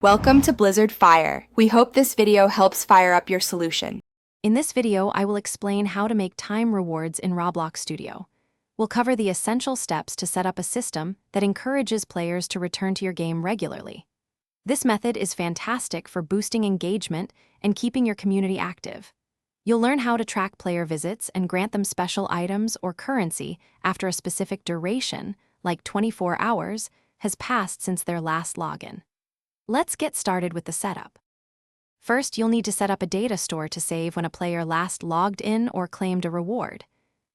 Welcome to Blizzard Fire. We hope this video helps fire up your solution. In this video, I will explain how to make time rewards in Roblox Studio. We'll cover the essential steps to set up a system that encourages players to return to your game regularly. This method is fantastic for boosting engagement and keeping your community active. You'll learn how to track player visits and grant them special items or currency after a specific duration, like 24 hours, has passed since their last login. Let's get started with the setup. First, you'll need to set up a data store to save when a player last logged in or claimed a reward.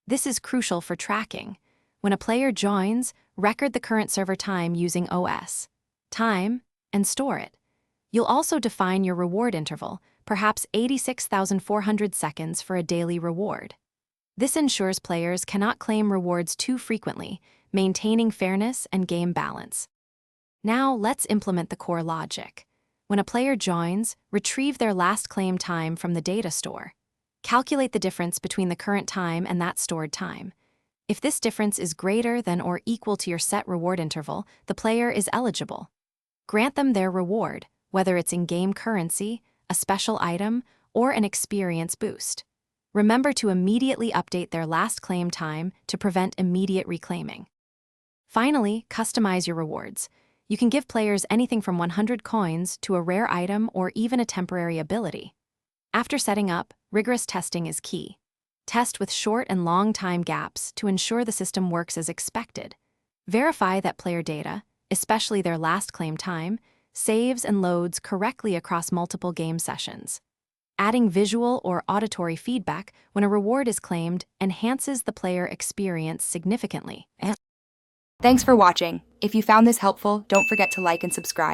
This is crucial for tracking. When a player joins, record the current server time using OS, time, and store it. You'll also define your reward interval, perhaps 86,400 seconds for a daily reward. This ensures players cannot claim rewards too frequently, maintaining fairness and game balance. Now, let's implement the core logic. When a player joins, retrieve their last claim time from the data store. Calculate the difference between the current time and that stored time. If this difference is greater than or equal to your set reward interval, the player is eligible. Grant them their reward, whether it's in-game currency, a special item, or an experience boost. Remember to immediately update their last claim time to prevent immediate reclaiming. Finally, customize your rewards. You can give players anything from 100 coins to a rare item or even a temporary ability. After setting up, rigorous testing is key. Test with short and long time gaps to ensure the system works as expected. Verify that player data, especially their last claim time, saves and loads correctly across multiple game sessions. Adding visual or auditory feedback when a reward is claimed enhances the player experience significantly. Thanks for watching. If you found this helpful, don't forget to like and subscribe.